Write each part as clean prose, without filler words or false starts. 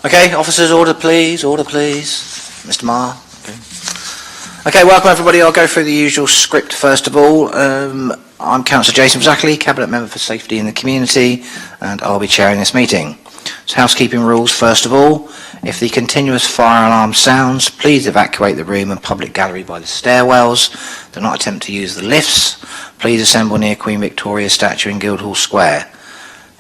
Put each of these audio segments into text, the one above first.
Okay, officers, order please, Mr. Marr. Okay, welcome everybody. I'll go through the usual script first of all. I'm Councillor Jason Zackley, Cabinet Member for Safety in the Community, and I'll be chairing this meeting. So housekeeping rules first of all. If the continuous fire alarm sounds, please evacuate the room and public gallery by the stairwells. Do not attempt to use the lifts. Please assemble near Queen Victoria's statue in Guildhall Square.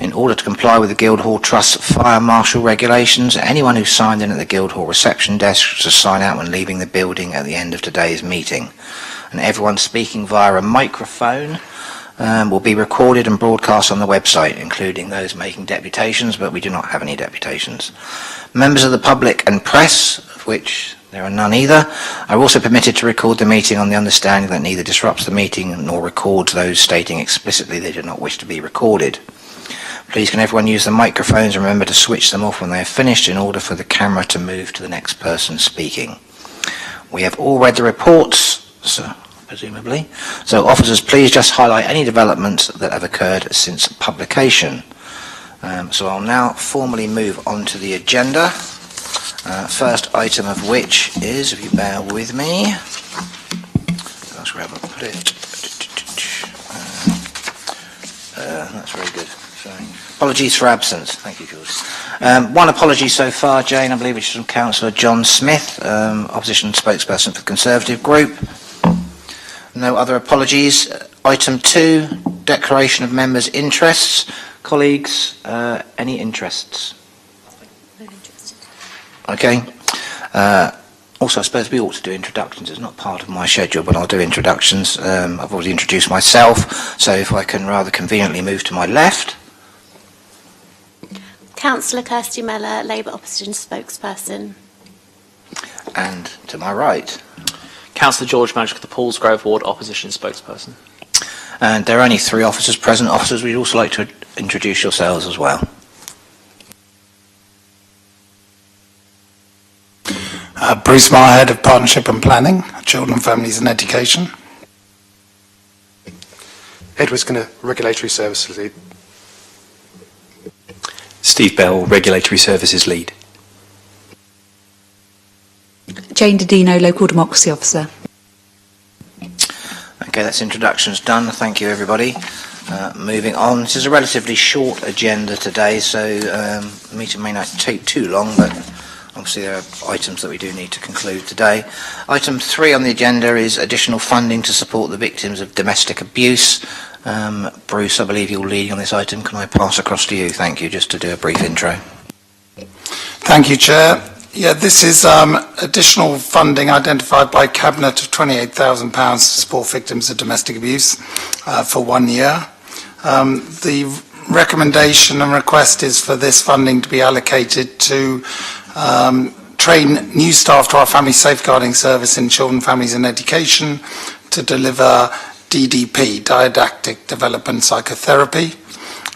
In order to comply with the Guildhall Trust fire marshal regulations, anyone who signed in at the Guildhall reception desk should sign out when leaving the building at the end of today's meeting. And everyone speaking via a microphone will be recorded and broadcast on the website, including those making deputations, but we do not have any deputations. Members of the public and press, of which there are none either, are also permitted to record the meeting on the understanding that neither disrupts the meeting nor records those stating explicitly they do not wish to be recorded. Please can everyone use the microphones and remember to switch them off when they are finished in order for the camera to move to the next person speaking. We have all read the reports, presumably. So officers, please just highlight any developments that have occurred since publication. So I'll now formally move on to the agenda. First item of which is, if you bear with me, that's where I put it. That's very good. Sorry. Apologies for absence. Thank you, George. One apology so far, Jane, I believe, which is from Councillor John Smith, opposition spokesperson for the Conservative Group. No other apologies. Item 2, declaration of members' interests. Colleagues, any interests? No interested. Okay. Also, I suppose we ought to do introductions. It's not part of my schedule, but I'll do introductions. I've already introduced myself, so if I can rather conveniently move to my left. Councillor Kirsty Mellor, Labour Opposition Spokesperson. And to my right. Councillor George Magic of the Paulsgrove Ward Opposition Spokesperson. And there are only 3 officers present. Officers, we'd also like to introduce yourselves as well. Bruce Marr, Head of Partnership and Planning, Children, Families and Education. Edward Skinner, Regulatory Services Lead. Steve Bell, Regulatory Services Lead. Jane Didino, Local Democracy Officer. Okay, that's introductions done. Thank you, everybody. Moving on. This is a relatively short agenda today, so the meeting may not take too long, but obviously there are items that we do need to conclude today. Item 3 on the agenda is additional funding to support the victims of domestic abuse. Bruce, I believe you're leading on this item. Can I pass across to you? Thank you. Just to do a brief intro. Thank you, Chair. Yeah, this is additional funding identified by Cabinet of £28,000 to support victims of domestic abuse for 1 year. The recommendation and request is for this funding to be allocated to train new staff to our Family Safeguarding Service in Children, Families and Education to deliver DDP, Didactic Development Psychotherapy.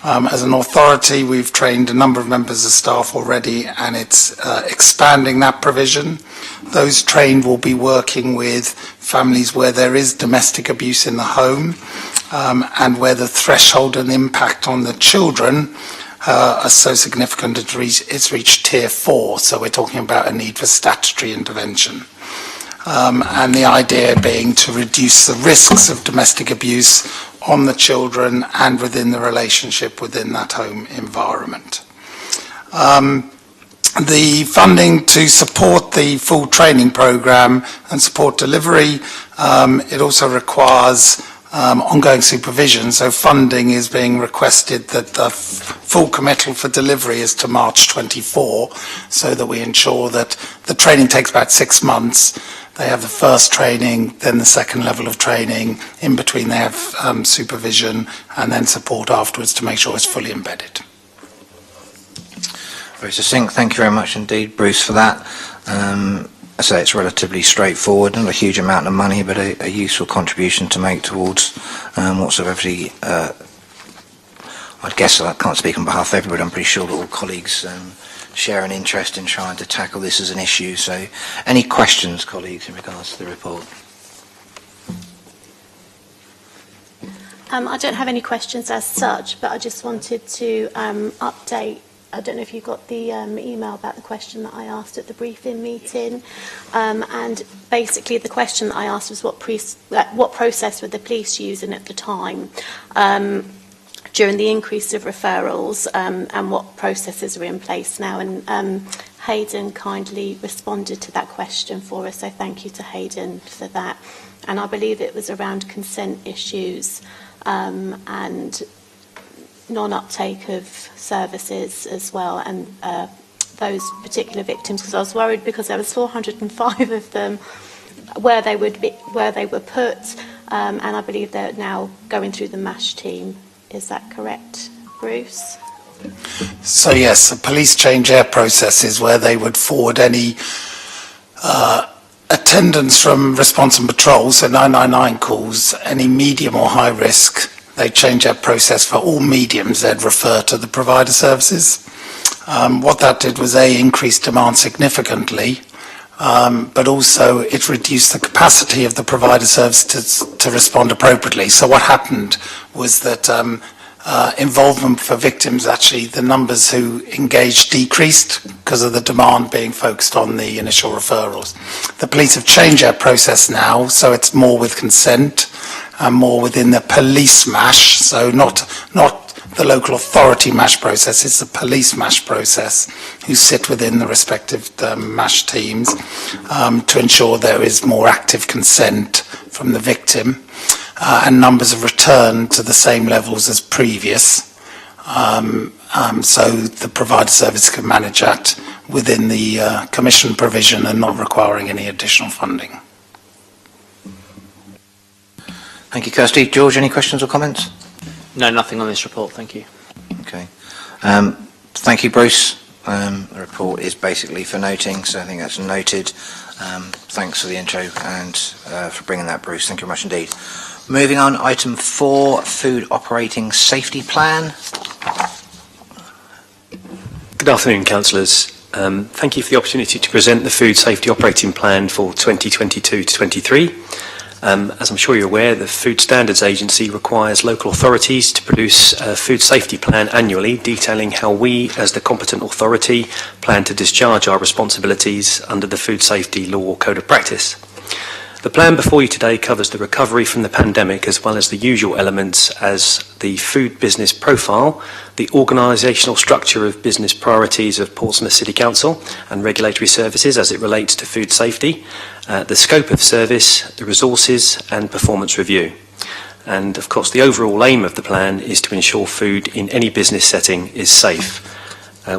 As an authority, we've trained a number of members of staff already, and it's expanding that provision. Those trained will be working with families where there is domestic abuse in the home and where the threshold and impact on the children are so significant it's reached Tier 4, so we're talking about a need for statutory intervention. And the idea being to reduce the risks of domestic abuse on the children and within the relationship within that home environment. The funding to support the full training programme and support delivery, it also requires ongoing supervision, so funding is being requested that the full committal for delivery is to March 24, so that we ensure that the training takes about 6 months. They have the first training, then the second level of training. In between they have supervision and then support afterwards to make sure it's fully embedded. Very succinct. Thank you very much indeed, Bruce, for that. I say it's relatively straightforward, not a huge amount of money, but a useful contribution to make towards what's obviously, I'd guess I can't speak on behalf of everybody, I'm pretty sure that all colleagues share an interest in trying to tackle this as an issue. So any questions, colleagues, in regards to the report? I don't have any questions as such, but I just wanted to update. I don't know if you got the email about the question that I asked at the briefing meeting. And basically the question that I asked was what process were the police using at the time during the increase of referrals, and what processes are in place now. And Hayden kindly responded to that question for us, so thank you to Hayden for that. And I believe it was around consent issues and non-uptake of services as well, and those particular victims, because I was worried because there was 405 of them where they were put, and I believe they're now going through the MASH team. Is that correct, Bruce? So yes, a police change air process is where they would forward any attendance from response and patrol, so 999 calls, any medium or high risk. They change their process for all mediums. They'd refer to the provider services. What that did was increase demand significantly, but also it reduced the capacity of the provider service to respond appropriately. So what happened was that involvement for victims, actually the numbers who engaged decreased because of the demand being focused on the initial referrals. The police have changed their process now, so it's more with consent and more within the police MASH, so not the local authority MASH process, it's the police MASH process, who sit within the respective MASH teams to ensure there is more active consent from the victim, and numbers have returned to the same levels as previous, so the provider service can manage that within the commission provision and not requiring any additional funding. Thank you, Kirsty. George, any questions or comments? No, nothing on this report, thank you. Okay. Thank you, Bruce. The report is basically for noting, so I think that's noted. Thanks for the intro and for bringing that, Bruce. Thank you very much indeed. Moving on, item 4, Food Operating Safety Plan. Good afternoon, councillors. Thank you for the opportunity to present the Food Safety Operating Plan for 2022 to 23. As I'm sure you're aware, the Food Standards Agency requires local authorities to produce a food safety plan annually, detailing how we, as the competent authority, plan to discharge our responsibilities under the Food Safety Law Code of Practice. The plan before you today covers the recovery from the pandemic, as well as the usual elements as the food business profile, the organisational structure of business priorities of Portsmouth City Council and regulatory services as it relates to food safety, the scope of service, the resources and performance review. And of course the overall aim of the plan is to ensure food in any business setting is safe.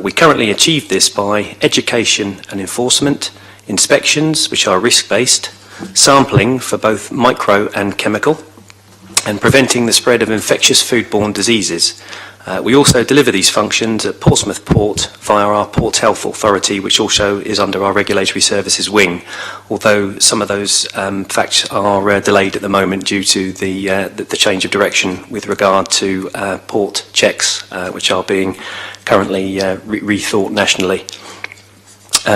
We currently achieve this by education and enforcement, inspections which are risk-based, sampling for both micro and chemical, and preventing the spread of infectious foodborne diseases. We also deliver these functions at Portsmouth Port via our Port Health Authority, which also is under our regulatory services wing, although some of those facts are delayed at the moment due to the change of direction with regard to port checks, which are being currently rethought nationally.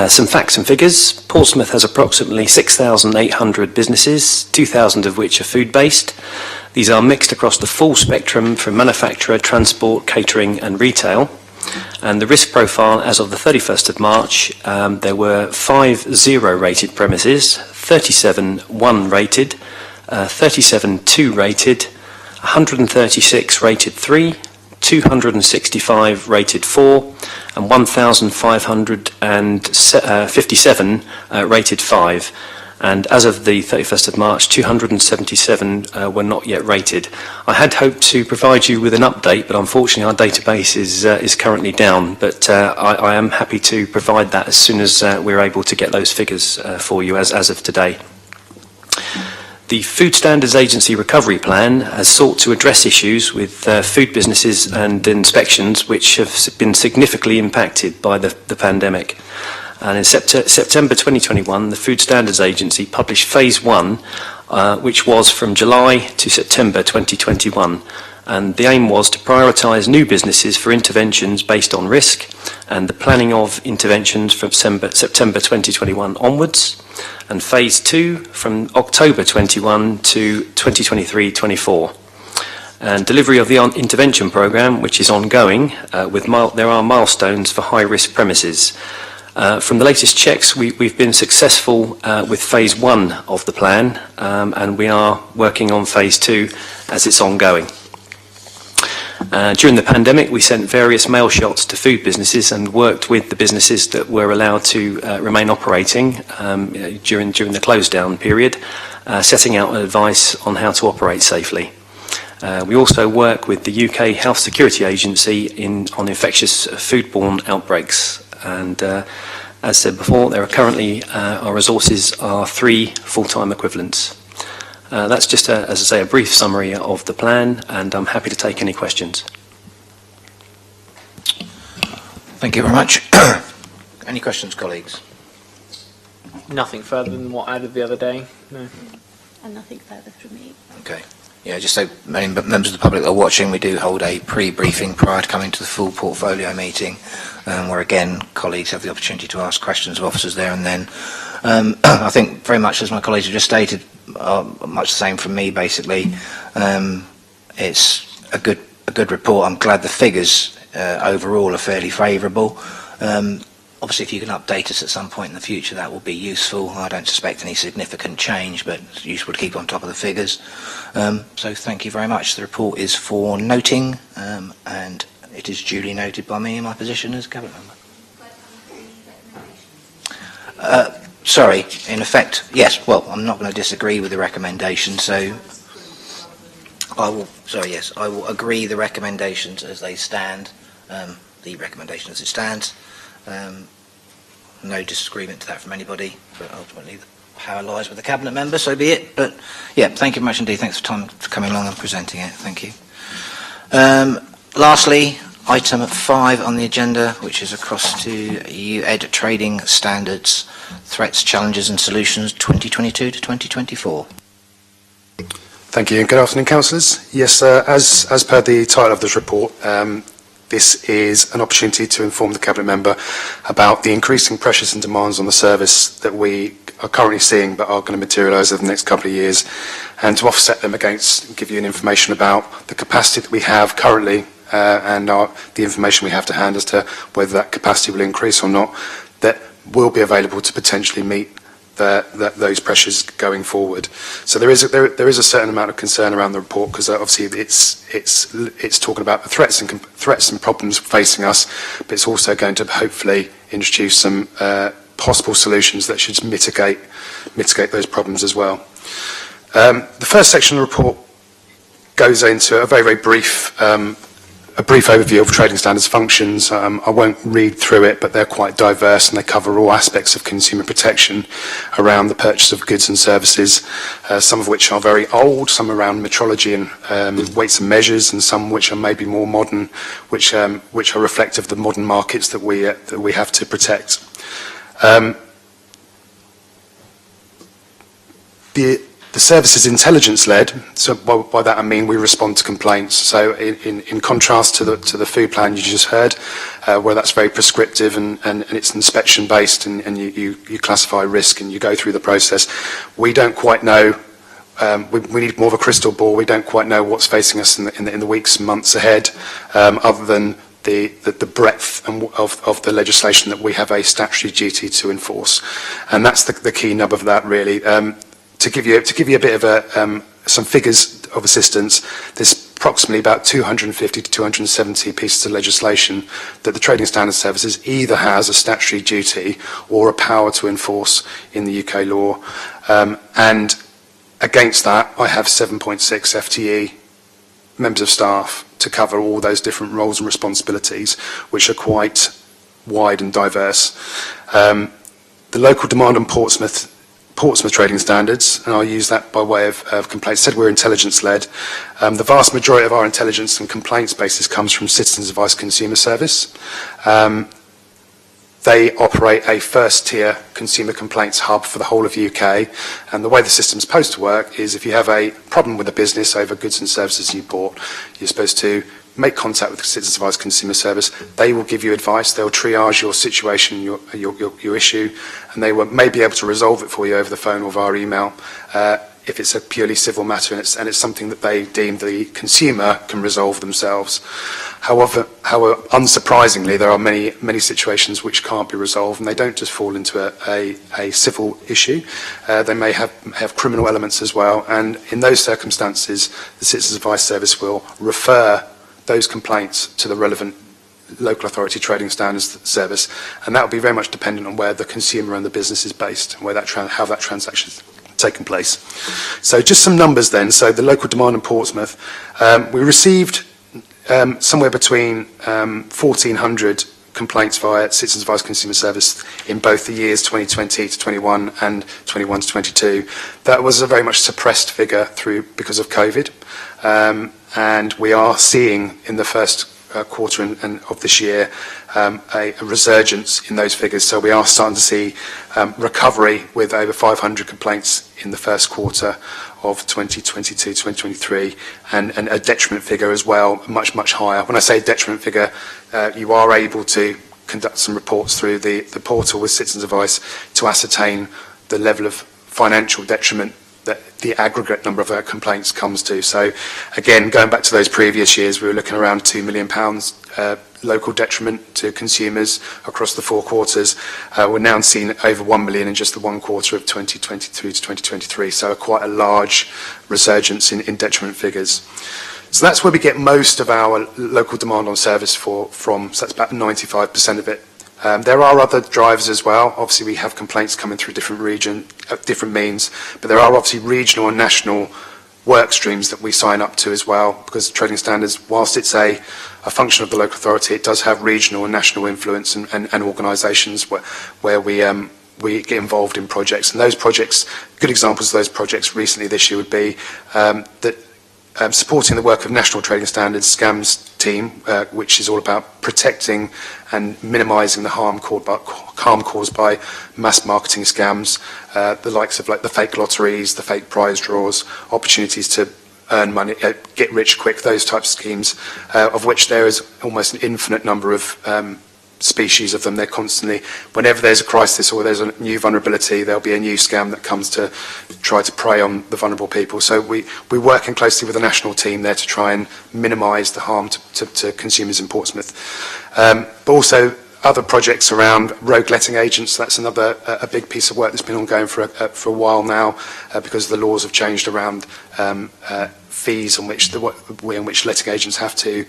Some facts and figures. Portsmouth has approximately 6,800 businesses, 2,000 of which are food-based. These are mixed across the full spectrum from manufacturer, transport, catering and retail. And the risk profile as of the 31st of March, there were 5 0 rated premises, 37 1 rated, 37 2 rated, 136 rated 3, 265 rated 4 and 1,557 rated 5. And as of the 31st of March, 277 were not yet rated. I had hoped to provide you with an update, but unfortunately our database is currently down. But I am happy to provide that as soon as we're able to get those figures for you as of today. The Food Standards Agency Recovery Plan has sought to address issues with food businesses and inspections which have been significantly impacted by the pandemic. And in September 2021, the Food Standards Agency published Phase 1, which was from July to September 2021. And the aim was to prioritise new businesses for interventions based on risk and the planning of interventions from September 2021 onwards, and Phase 2 from October 21 to 2023-24. And delivery of the intervention programme, which is ongoing, there are milestones for high-risk premises. From the latest checks, we've been successful with phase 1 of the plan, and we are working on phase 2 as it's ongoing. During the pandemic, we sent various mail shots to food businesses and worked with the businesses that were allowed to remain operating during the close down period, setting out advice on how to operate safely. We also work with the UK Health Security Agency on infectious foodborne outbreaks. And as said before, there are currently, our resources are 3 full-time equivalents. That's just, as I say, a brief summary of the plan, and I'm happy to take any questions. Thank you very much. Any questions, colleagues? Nothing further than what I did the other day. No. And nothing further from me. Okay. Yeah, just so many members of the public that are watching, we do hold a pre-briefing prior to coming to the full portfolio meeting, where again, colleagues have the opportunity to ask questions of officers there and then. I think very much as my colleagues have just stated, much the same from me basically. It's a good report. I'm glad the figures overall are fairly favourable. Obviously, if you can update us at some point in the future, that will be useful. I don't suspect any significant change, but it's useful to keep on top of the figures. So thank you very much. The report is for noting, and it is duly noted by me in my position as Cabinet Member. Sorry, in effect, yes. Well, I'm not going to disagree with the recommendation, so I will agree the recommendations as they stand. The recommendation as it stands. No disagreement to that from anybody, but ultimately the power lies with the Cabinet Member, so be it. But yeah, thank you very much indeed. Thanks for coming along and presenting it. Thank you. Lastly, item 5 on the agenda, which is across to EU-Ed Trading Standards, Threats, Challenges and Solutions 2022 to 2024. Thank you, and good afternoon, councillors. Yes, as per the title of this report, this is an opportunity to inform the Cabinet Member about the increasing pressures and demands on the service that we are currently seeing but are going to materialise over the next couple of years, and to offset them against, give you an information about the capacity that we have currently and the information we have to hand as to whether that capacity will increase or not, that will be available to potentially meet those pressures going forward. So there is a certain amount of concern around the report, because obviously it's talking about the threats and problems facing us, but it's also going to hopefully introduce some possible solutions that should mitigate those problems as well. The first section of the report goes into a very brief overview of trading standards functions. I won't read through it, but they're quite diverse and they cover all aspects of consumer protection around the purchase of goods and services, some of which are very old, some around metrology and weights and measures, and some which are maybe more modern, which are reflective of the modern markets that we have to protect. The service is intelligence-led, so by that I mean we respond to complaints. So in contrast to the food plan you just heard, where that's very prescriptive and it's inspection-based and you classify risk and you go through the process, we don't quite know. We need more of a crystal ball. We don't quite know what's facing us in the weeks and months ahead, other than the breadth of the legislation that we have a statutory duty to enforce, and that's the key nub of that really. To give you a bit of some figures of assistance, there's approximately about 250 to 270 pieces of legislation that the Trading Standards Services either has a statutory duty or a power to enforce in the UK law. And against that, I have 7.6 FTE members of staff to cover all those different roles and responsibilities, which are quite wide and diverse. The local demand on Portsmouth trading standards, and I'll use that by way of complaints. Said we're intelligence-led. The vast majority of our intelligence and complaints basis comes from Citizens Advice Consumer Service. They operate a first-tier consumer complaints hub for the whole of the UK, and the way the system's supposed to work is if you have a problem with a business over goods and services you bought, you're supposed to make contact with the Citizens Advice Consumer Service. They will give you advice. They'll triage your situation, your issue, and they will may be able to resolve it for you over the phone or via email. if it's a purely civil matter and it's something that they deem the consumer can resolve themselves. However, unsurprisingly, there are many situations which can't be resolved, and they don't just fall into a civil issue. They may have criminal elements as well, and in those circumstances, the Citizens Advice Service will refer those complaints to the relevant local authority trading standards service, and that will be very much dependent on where the consumer and the business is based and where how that transaction is taken place. So just some numbers then. So the local demand in Portsmouth, we received somewhere between 1,400 complaints via Citizens Advice Consumer Service in both the years 2020 to 21 and 21 to 22. That was a very much suppressed figure because of COVID, and we are seeing in the first quarter of this year a resurgence in those figures. So we are starting to see recovery with over 500 complaints in the first quarter of 2022-2023, and a detriment figure as well, much higher. When I say detriment figure, you are able to conduct some reports through the portal with Citizens Advice to ascertain the level of financial detriment that the aggregate number of complaints comes to. So again, going back to those previous years, we were looking around £2 million local detriment to consumers across the 4 quarters. We're now seeing over 1 million in just the 1 quarter of 2022 to 2023, so quite a large resurgence in detriment figures. So that's where we get most of our local demand on service from, so that's about 95% of it. There are other drivers as well. Obviously, we have complaints coming through different means, but there are obviously regional and national work streams that we sign up to as well, because trading standards, whilst it's a function of the local authority, it does have regional and national influence and organisations where we get involved in projects. And those projects, good examples of those projects recently this year would be that supporting the work of National Trading Standards SCAMS team, which is all about protecting and minimising the harm caused by mass marketing scams, the likes of like the fake lotteries, the fake prize draws, opportunities to earn money, get rich quick, those types of schemes, of which there is almost an infinite number of species of them. They're constantly, whenever there's a crisis or there's a new vulnerability, there'll be a new scam that comes to try to prey on the vulnerable people. So we're working closely with the national team there to try and minimise the harm to consumers in Portsmouth. But also other projects around rogue letting agents. That's another a big piece of work that's been ongoing for a while now, because the laws have changed around fees in which letting agents have to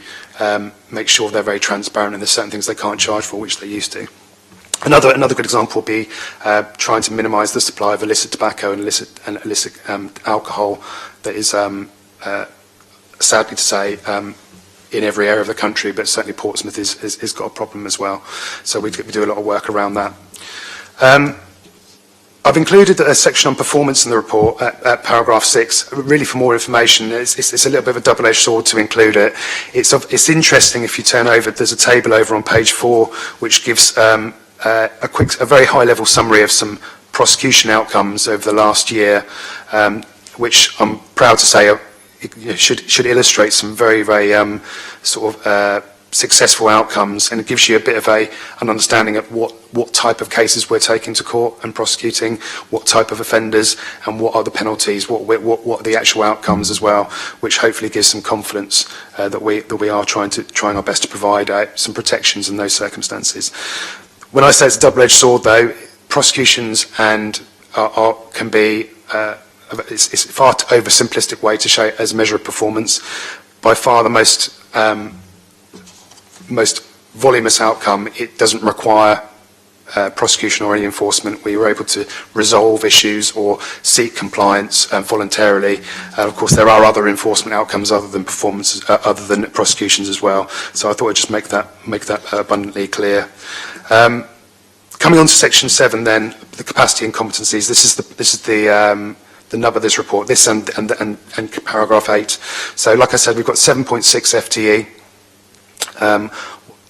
make sure they're very transparent, and there's certain things they can't charge for which they used to. Another good example would be trying to minimise the supply of illicit tobacco and illicit alcohol that is, sadly to say, in every area of the country, but certainly Portsmouth has got a problem as well. So we do a lot of work around that. I've included a section on performance in the report at paragraph 6, really for more information. It's a little bit of a double-edged sword to include it. It's interesting if you turn over, there's a table over on page 4 which gives a very high-level summary of some prosecution outcomes over the last year, which I'm proud to say should illustrate some very successful outcomes, and it gives you a bit of an understanding of what type of cases we're taking to court and prosecuting, what type of offenders, and what are the penalties, what are the actual outcomes as well, which hopefully gives some confidence that we are trying our best to provide some protections in those circumstances. When I say it's a double-edged sword, though, prosecutions can be it's a far too oversimplistic way to show it as a measure of performance. By far the most voluminous outcome, it doesn't require prosecution or any enforcement. We were able to resolve issues or seek compliance voluntarily. Of course, there are other enforcement outcomes other than other than prosecutions as well. So I thought I'd just make that abundantly clear. Coming on to section 7, then, the capacity and competencies. This is the nub of this report. This and paragraph 8. So, like I said, we've got 7.6 FTE.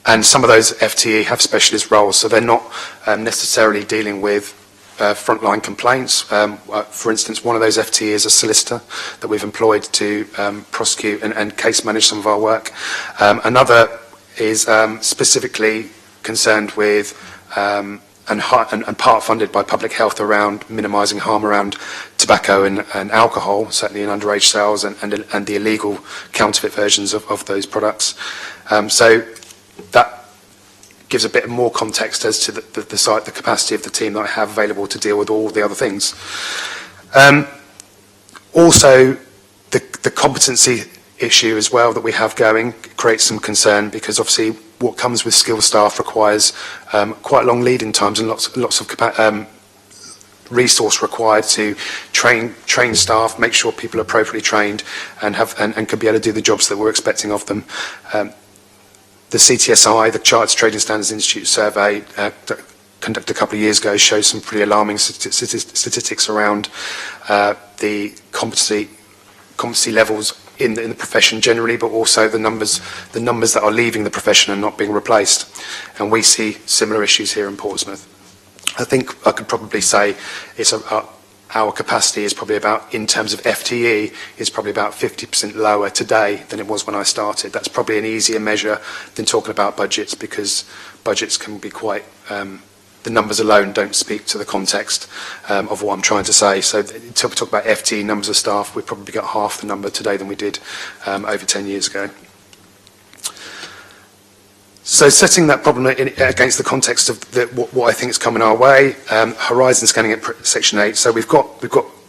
And some of those FTE have specialist roles, so they're not necessarily dealing with frontline complaints. For instance, one of those FTE is a solicitor that we've employed to prosecute and case manage some of our work. Another is specifically concerned with and part funded by public health around minimising harm around tobacco and alcohol, certainly in underage sales and the illegal counterfeit versions of those products. So that gives a bit more context as to the capacity of the team that I have available to deal with all the other things. Also, the competency issue as well that we have going creates some concern, because obviously what comes with skilled staff requires quite long lead-in times and lots of resource required to train staff, make sure people are appropriately trained and can be able to do the jobs that we're expecting of them. The CTSI, the Chartered Trading Standards Institute survey conducted a couple of years ago, shows some pretty alarming statistics around the competency levels in the profession generally, but also the numbers that are leaving the profession and not being replaced. And we see similar issues here in Portsmouth. I think I could probably say our capacity is probably about, in terms of FTE, is probably about 50% lower today than it was when I started. That's probably an easier measure than talking about budgets, because budgets can be quite, the numbers alone don't speak to the context of what I'm trying to say. So to talk about FTE numbers of staff, we've probably got half the number today than we did over 10 years ago. So setting that problem against the context of what I think is coming our way, horizon scanning at Section 8. So we've got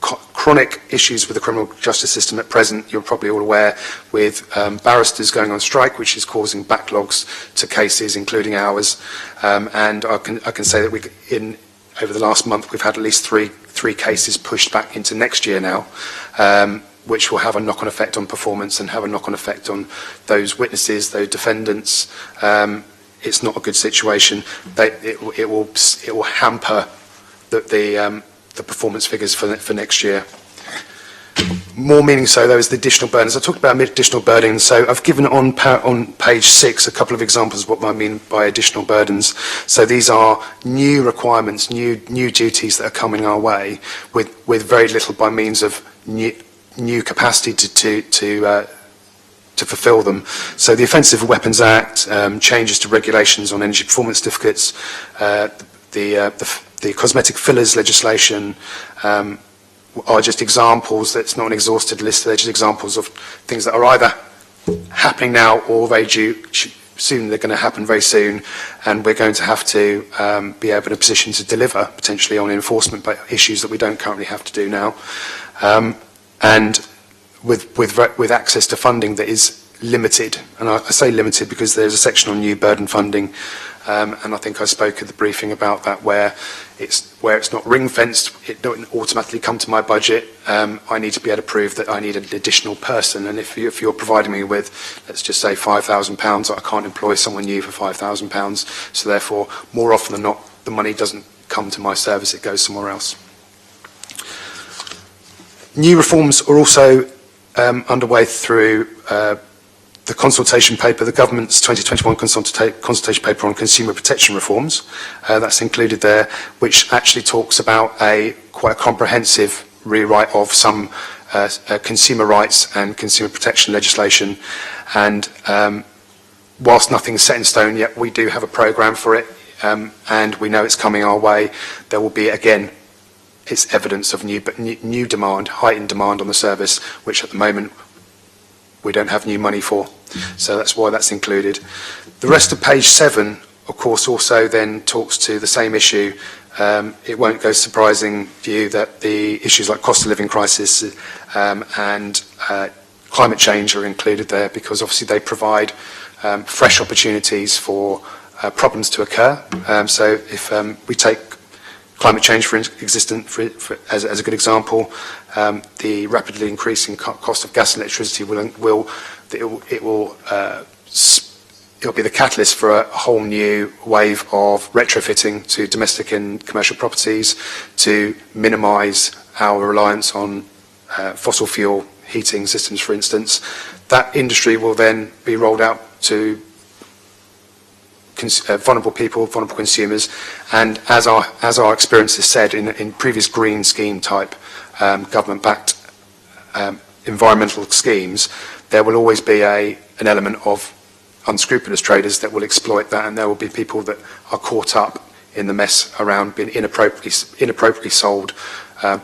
chronic issues with the criminal justice system at present. You're probably all aware, with barristers going on strike, which is causing backlogs to cases, including ours. And I can say that over the last month we've had at least three cases pushed back into next year now, which will have a knock-on effect on performance and have a knock-on effect on those witnesses, those defendants. It's not a good situation. It will hamper the performance figures for next year. More meaning so, though, is the additional burdens. I talked about additional burdens, so I've given on page 6 a couple of examples of what I mean by additional burdens. So these are new requirements, new duties that are coming our way with very little by means of new capacity to fulfil them. So the Offensive Weapons Act, changes to regulations on energy performance certificates, the cosmetic fillers legislation are just examples. That's not an exhausted list. They're just examples of things that are either happening now or very due soon. They're going to happen very soon, and we're going to have to be able in a position to deliver potentially on enforcement issues that we don't currently have to do now. And with access to funding that is limited, and I say limited because there's a section on new burden funding, and I think I spoke at the briefing about that, where it's not ring-fenced, it don't automatically come to my budget. I need to be able to prove that I need an additional person, and if you're providing me with, let's just say £5,000, I can't employ someone new for £5,000, so therefore, more often than not, the money doesn't come to my service, it goes somewhere else. New reforms are also underway through the consultation paper, the government's 2021 consultation paper on consumer protection reforms. That's included there, which actually talks about quite a comprehensive rewrite of some consumer rights and consumer protection legislation. And whilst nothing's set in stone yet, we do have a programme for it, and we know it's coming our way. There will be, again, it's evidence of new demand, heightened demand on the service, which at the moment we don't have new money for. So that's why that's included. The rest of page 7, of course, also then talks to the same issue. It won't go surprising to you that the issues like cost of living crisis and climate change are included there, because obviously they provide fresh opportunities for problems to occur. So if we take climate change as a good example, the rapidly increasing cost of gas and electricity will be the catalyst for a whole new wave of retrofitting to domestic and commercial properties to minimise our reliance on fossil fuel heating systems, for instance. That industry will then be rolled out to vulnerable people, vulnerable consumers, and as our experience has said in previous green scheme type government-backed environmental schemes, there will always be an element of unscrupulous traders that will exploit that, and there will be people that are caught up in the mess around being inappropriately sold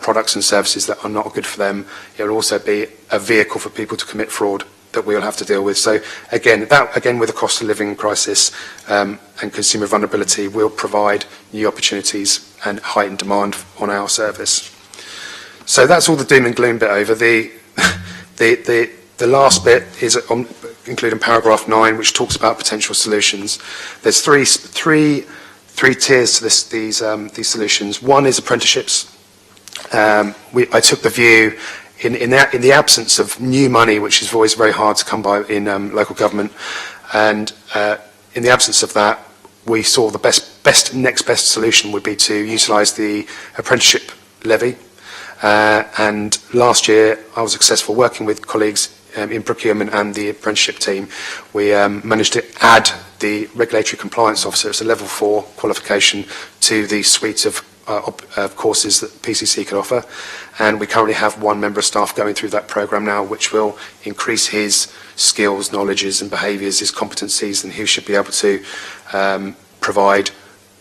products and services that are not good for them. It will also be a vehicle for people to commit fraud that we'll have to deal with. So again, with the cost of living crisis and consumer vulnerability, will provide new opportunities and heightened demand on our service. So that's all the doom and gloom bit over. The last bit is including paragraph 9, which talks about potential solutions. There's three tiers to these solutions. One is apprenticeships. I took the view in the absence of new money, which is always very hard to come by in local government, and in the absence of that, we saw the next best solution would be to utilise the apprenticeship levy. And last year, I was successful working with colleagues in procurement and the apprenticeship team. We managed to add the regulatory compliance officer. It's a level 4 qualification to the suite of courses that PCC could offer, and we currently have one member of staff going through that programme now, which will increase his skills, knowledges and behaviours, his competencies, and he should be able to provide,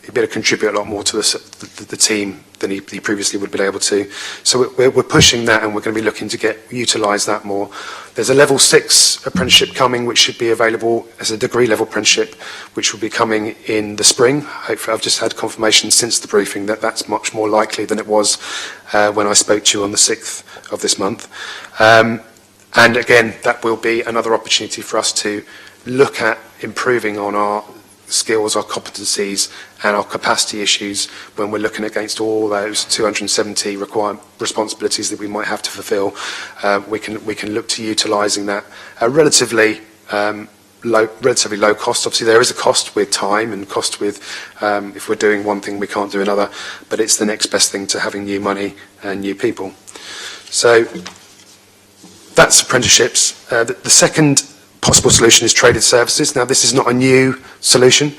he'll be able to contribute a lot more to the team than he previously would have been able to. So we're pushing that, and we're going to be looking to utilise that more. There's a level 6 apprenticeship coming, which should be available as a degree level apprenticeship, which will be coming in the spring. Hopefully, I've just had confirmation since the briefing that that's much more likely than it was when I spoke to you on the 6th of this month. And again, that will be another opportunity for us to look at improving on our skills, our competencies and our capacity issues when we're looking against all those 270 responsibilities that we might have to fulfil. We can look to utilising that relatively low cost. Obviously there is a cost with time and cost with if we're doing one thing we can't do another, but it's the next best thing to having new money and new people. So that's apprenticeships. The second possible solution is traded services. Now, this is not a new solution.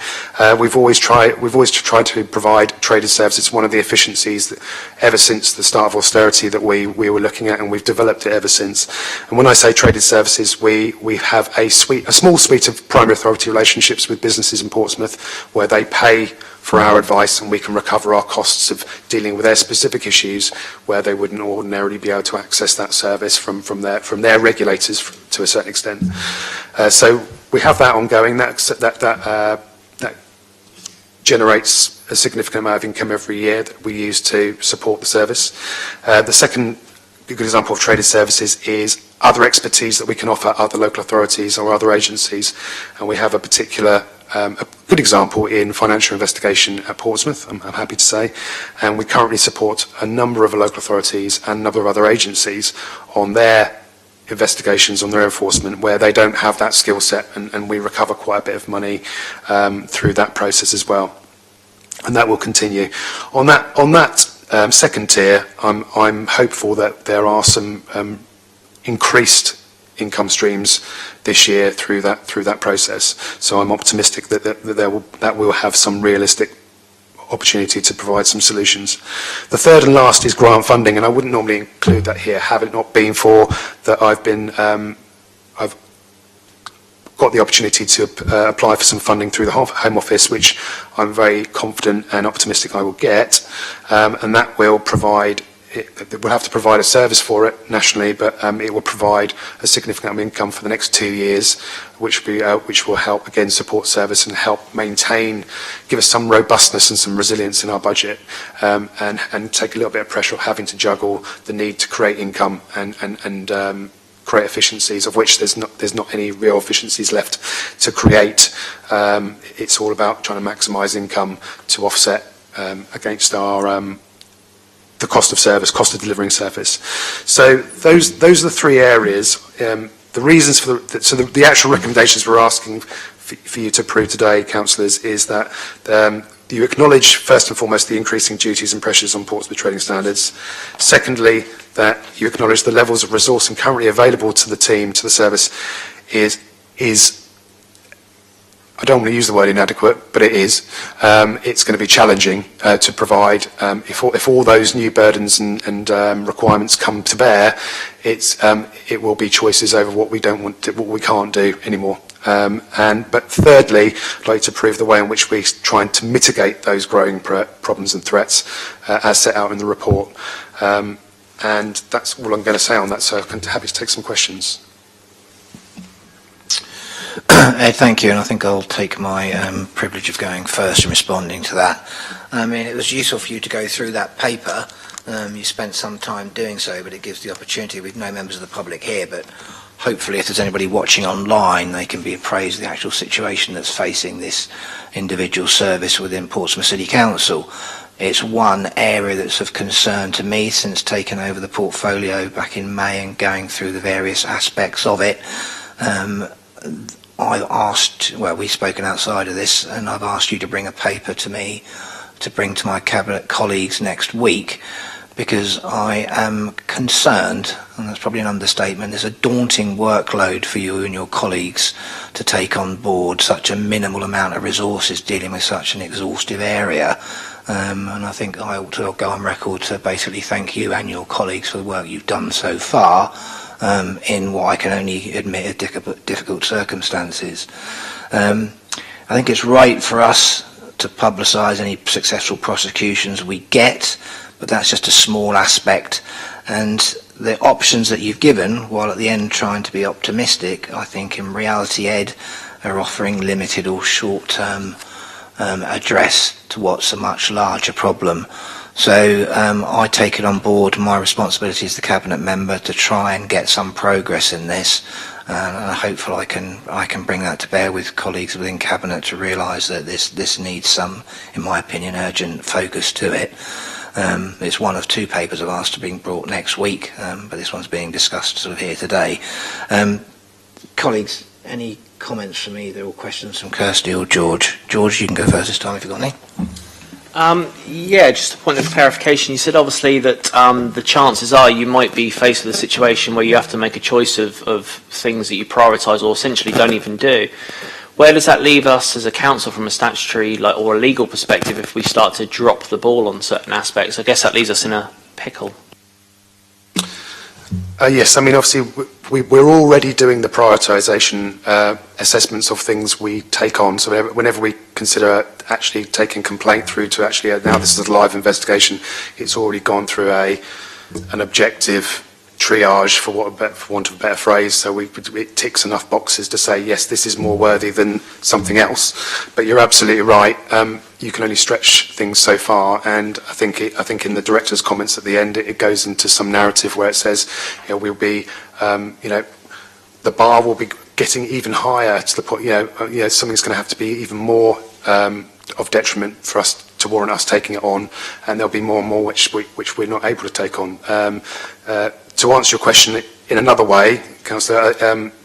We've always tried to provide traded services. It's one of the efficiencies that, ever since the start of austerity, that we were looking at, and we've developed it ever since. And when I say traded services, we have a small suite of primary authority relationships with businesses in Portsmouth, where they pay for our advice and we can recover our costs of dealing with their specific issues where they wouldn't ordinarily be able to access that service from their regulators to a certain extent. So we have that ongoing. That generates a significant amount of income every year that we use to support the service. The second good example of traded services is other expertise that we can offer other local authorities or other agencies, and we have a particular a good example in financial investigation at Portsmouth, I'm happy to say, and we currently support a number of local authorities and a number of other agencies on their investigations, on their enforcement, where they don't have that skill set, and we recover quite a bit of money through that process as well, and that will continue. On that second tier, I'm hopeful that there are some increased income streams this year through that process. So I'm optimistic that we'll have some realistic opportunity to provide some solutions. The third and last is grant funding, and I wouldn't normally include that here, have it not been for that I've got the opportunity to apply for some funding through the Home Office, which I'm very confident and optimistic I will get, and that will provide. We'll have to provide a service for it nationally, but it will provide a significant amount of income for the next 2 years, which will help again support service and help maintain, give us some robustness and some resilience in our budget, and take a little bit of pressure of having to juggle the need to create income and create efficiencies, of which there's not any real efficiencies left to create. It's all about trying to maximise income to offset against our the cost of service, cost of delivering service. So those are the three areas. The reasons for the actual recommendations we're asking for you to approve today, councillors, is that you acknowledge first and foremost the increasing duties and pressures on Portsmouth trading standards. Secondly, that you acknowledge the levels of resourcing currently available to the team, to the service, is I don't want to use the word inadequate, but it is. It's going to be challenging to provide, if all those new burdens and requirements come to bear, it will be choices over what we don't want to, what we can't do anymore. But thirdly, I'd like to prove the way in which we're trying to mitigate those growing problems and threats as set out in the report. And that's all I'm going to say on that, so I'm happy to take some questions. Ed, thank you, and I think I'll take my privilege of going first and responding to that. I mean, it was useful for you to go through that paper. You spent some time doing so, but it gives the opportunity, with no members of the public here, but hopefully if there's anybody watching online, they can be appraised of the actual situation that's facing this individual service within Portsmouth City Council. It's one area that's of concern to me since taking over the portfolio back in May and going through the various aspects of it. I've asked, well, we've spoken outside of this, and I've asked you to bring a paper to me to bring to my Cabinet colleagues next week, because I am concerned, and that's probably an understatement, there's a daunting workload for you and your colleagues to take on board such a minimal amount of resources dealing with such an exhaustive area. And I think I ought to go on record to basically thank you and your colleagues for the work you've done so far in what I can only admit are difficult circumstances. I think it's right for us to publicise any successful prosecutions we get, but that's just a small aspect. And the options that you've given, while at the end trying to be optimistic, I think in reality, Ed, are offering limited or short-term address to what's a much larger problem. So I take it on board, my responsibility as the Cabinet member, to try and get some progress in this, and I hopefully I can bring that to bear with colleagues within Cabinet to realise that this needs some, in my opinion, urgent focus to it. It's one of two papers I've asked to be brought next week, but this one's being discussed sort of here today. Colleagues, any comments from either or questions from Kirsty or George? George, you can go first this time if you've got any. Yeah, just a point of clarification. You said obviously that the chances are you might be faced with a situation where you have to make a choice of things that you prioritise or essentially don't even do. Where does that leave us as a council from a statutory or a legal perspective if we start to drop the ball on certain aspects? I guess that leaves us in a pickle. Yes, I mean, obviously, we're already doing the prioritisation assessments of things we take on. So whenever we consider actually taking complaint through to actually, now this is a live investigation, it's already gone through an objective triage, for want of a better phrase, so it ticks enough boxes to say, yes, this is more worthy than something else. But you're absolutely right. You can only stretch things so far, and I think in the director's comments at the end, it goes into some narrative where it says, we'll be, the bar will be getting even higher to the point, something's going to have to be even more of detriment for us to warrant us taking it on, and there'll be more and more which we're not able to take on. To answer your question in another way, Councillor,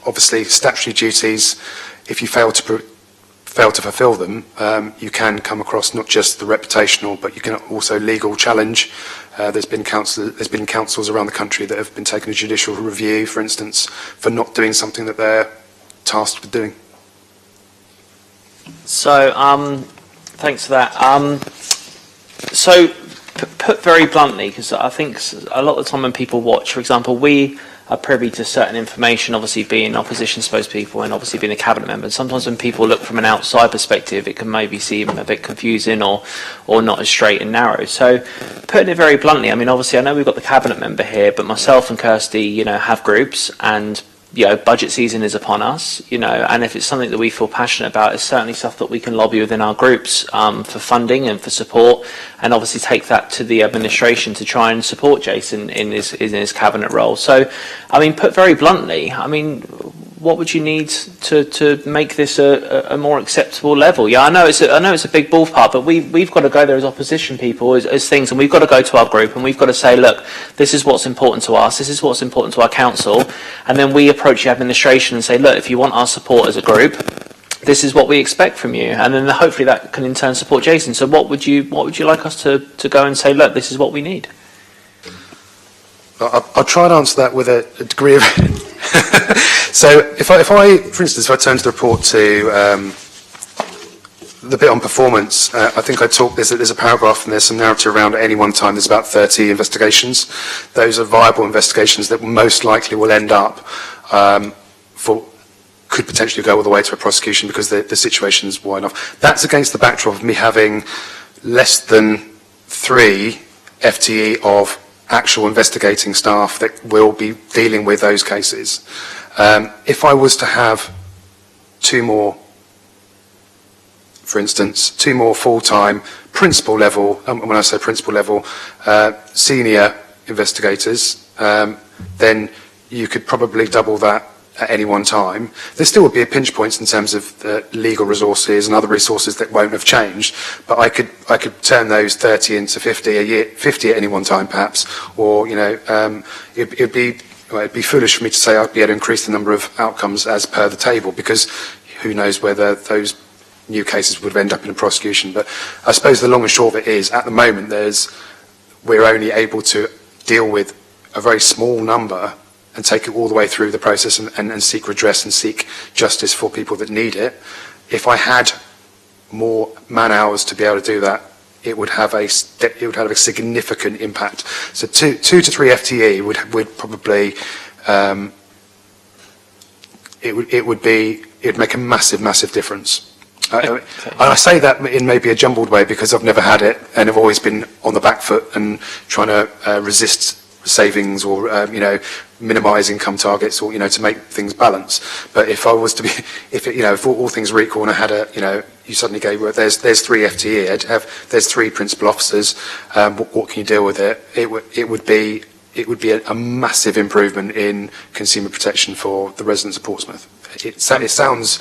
obviously statutory duties, if you fail to fulfil them, you can come across not just the reputational, but you can also legal challenge. There's been councils around the country that have been taken a judicial review, for instance, for not doing something that they're tasked with doing. So, thanks for that. So, put very bluntly, because I think a lot of the time when people watch, for example, we are privy to certain information, obviously being opposition spokespeople and obviously being a Cabinet member. And sometimes when people look from an outside perspective, it can maybe seem a bit confusing or not as straight and narrow. So, putting it very bluntly, I mean, obviously I know we've got the Cabinet member here, but myself and Kirsty, have groups, and budget season is upon us, and if it's something that we feel passionate about, it's certainly stuff that we can lobby within our groups for funding and for support, and obviously take that to the administration to try and support Jason in his Cabinet role. So, I mean, put very bluntly, I mean, what would you need to make this a more acceptable level? Yeah, I know it's a big ballpark, but we've got to go there as opposition people, as things, and we've got to go to our group and we've got to say, look, this is what's important to us, this is what's important to our council, and then we approach the administration and say, look, if you want our support as a group, this is what we expect from you, and then hopefully that can in turn support Jason. So what would you like us to go and say, look, this is what we need? I'll try and answer that with a degree of So if I, for instance, if I turn to the report to the bit on performance, I think there's a paragraph and there's some narrative around at any one time. There's about 30 investigations. Those are viable investigations that most likely will end up could potentially go all the way to a prosecution because the situation's wide enough. That's against the backdrop of me having less than 3 FTE of actual investigating staff that will be dealing with those cases. If I was to have 2 more, for instance, 2 more full-time principal level, when I say principal level, senior investigators, then you could probably double that at any one time. There still would be a pinch points in terms of legal resources and other resources that won't have changed, but I could turn those 30 into 50 a year, 50 at any one time perhaps, or it'd be foolish for me to say I'd be able to increase the number of outcomes as per the table, because who knows whether those new cases would end up in a prosecution. But I suppose the long and short of it is, at the moment, we're only able to deal with a very small number and take it all the way through the process and seek redress and seek justice for people that need it. If I had more man hours to be able to do that, it would have a significant impact. So 2 to 3 FTE would probably it would make a massive difference. And I say that in maybe a jumbled way because I've never had it and I've always been on the back foot and trying to resist savings or minimise income targets or to make things balance. But if I was to be, if all things were equal and I had you suddenly go, well, there's 3 FTE, there's 3 principal officers. What can you deal with it? It would be a massive improvement in consumer protection for the residents of Portsmouth. It sounds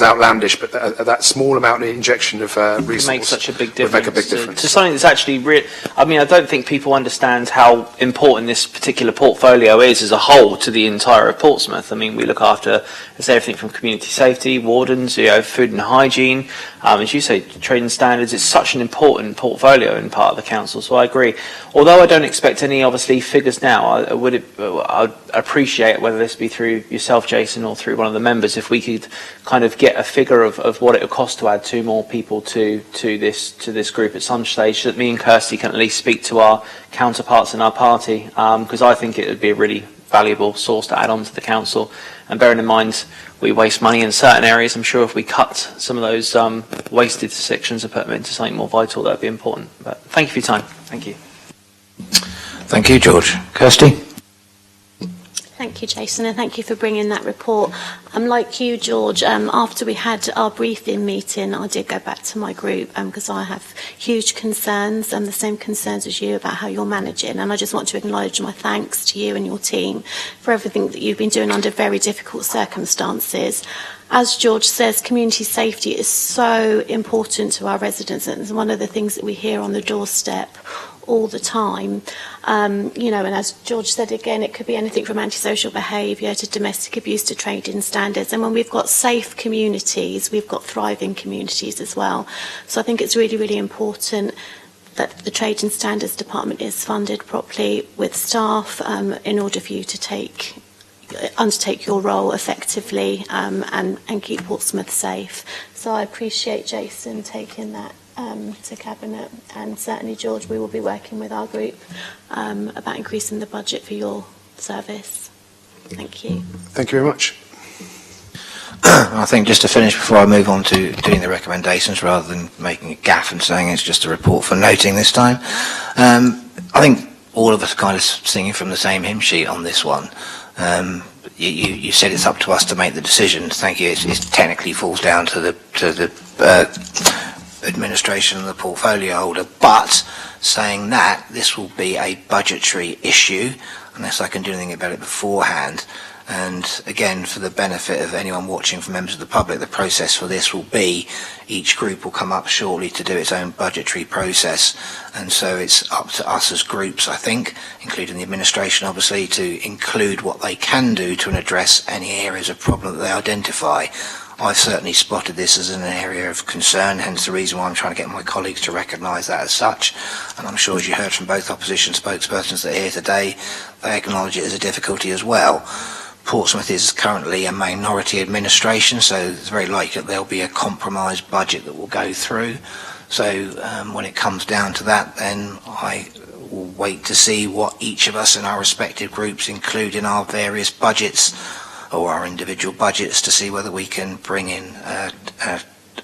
outlandish, but that small amount of injection of resource makes such a big difference. Would make a big difference. To something that's actually real. I mean, I don't think people understand how important this particular portfolio is as a whole to the entire of Portsmouth. I mean, we look after everything from community safety, wardens, food and hygiene, as you say, trading standards. It's such an important portfolio in part of the council. So I agree. Although I don't expect any, obviously, figures now, I'd appreciate, whether this be through yourself, Jason, or through one of the members, if we could kind of get a figure of what it would cost to add 2 more people to this group at some stage, so that me and Kirsty can at least speak to our counterparts in our party, because I think it would be a really valuable source to add on to the council. And bearing in mind we waste money in certain areas, I'm sure if we cut some of those wasted sections and put them into something more vital, that would be important. But thank you for your time. Thank you. Thank you, George. Kirsty? Thank you, Jason, and thank you for bringing that report. Like you, George, after we had our briefing meeting, I did go back to my group because I have huge concerns, the same concerns as you about how you're managing. And I just want to acknowledge my thanks to you and your team for everything that you've been doing under very difficult circumstances. As George says, community safety is so important to our residents, and it's one of the things that we hear on the doorstep all the time. And as George said again, it could be anything from antisocial behaviour to domestic abuse to trading standards. And when we've got safe communities, we've got thriving communities as well. So I think it's really, really important that the Trade and Standards Department is funded properly with staff in order for you to undertake your role effectively and keep Portsmouth safe. So I appreciate Jason taking that to Cabinet, and certainly, George, we will be working with our group about increasing the budget for your service. Thank you. Thank you very much. I think just to finish before I move on to doing the recommendations rather than making a gaffe and saying it's just a report for noting this time, I think all of us are kind of singing from the same hymn sheet on this one. You said it's up to us to make the decisions. Thank you. It technically falls down to the administration and the portfolio holder, but saying that, this will be a budgetary issue unless I can do anything about it beforehand. And again, for the benefit of anyone watching, for members of the public, the process for this will be each group will come up shortly to do its own budgetary process, and so it's up to us as groups, I think, including the administration obviously, to include what they can do to address any areas of problem that they identify. I've certainly spotted this as an area of concern, hence the reason why I'm trying to get my colleagues to recognise that as such. And I'm sure, as you heard from both opposition spokespersons that are here today, they acknowledge it as a difficulty as well. Portsmouth is currently a minority administration, so it's very likely that there'll be a compromised budget that will go through. So when it comes down to that, then I will wait to see what each of us in our respective groups include in our various budgets or our individual budgets to see whether we can bring in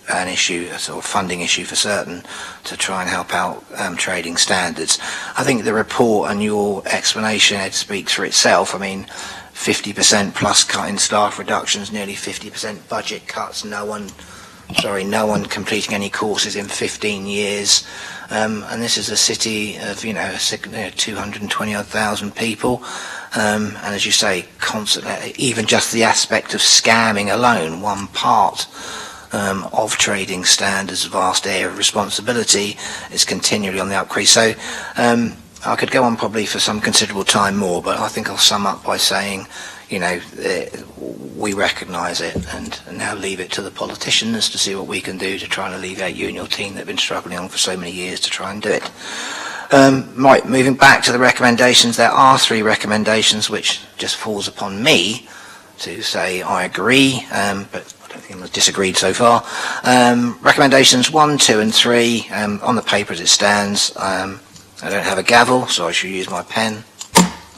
an issue, a sort of funding issue for certain, to try and help out trading standards. I think the report and your explanation, Ed, speaks for itself. I mean, 50% plus cut in staff reductions, nearly 50% budget cuts, no one completing any courses in 15 years. And this is a city of, 220,000 people. And as you say, constantly, even just the aspect of scamming alone, one part of trading standards, vast area of responsibility, is continually on the upcrease. So I could go on probably for some considerable time more, but I think I'll sum up by saying, we recognise it, and now leave it to the politicians to see what we can do to try and alleviate you and your team that have been struggling on for so many years to try and do it. Right, moving back to the recommendations, there are 3 recommendations which just falls upon me to say I agree, but I don't think I've disagreed so far. Recommendations 1, 2 and 3, on the paper as it stands. I don't have a gavel, so I should use my pen.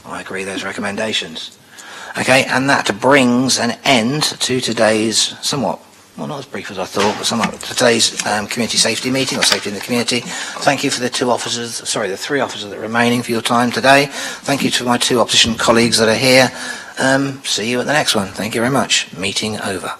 I agree those recommendations. Okay, and that brings an end to today's somewhat, well, not as brief as I thought, but somewhat today's community safety meeting, or safety in the community. Thank you for the 3 officers that are remaining for your time today. Thank you to my 2 opposition colleagues that are here. See you at the next one. Thank you very much. Meeting over.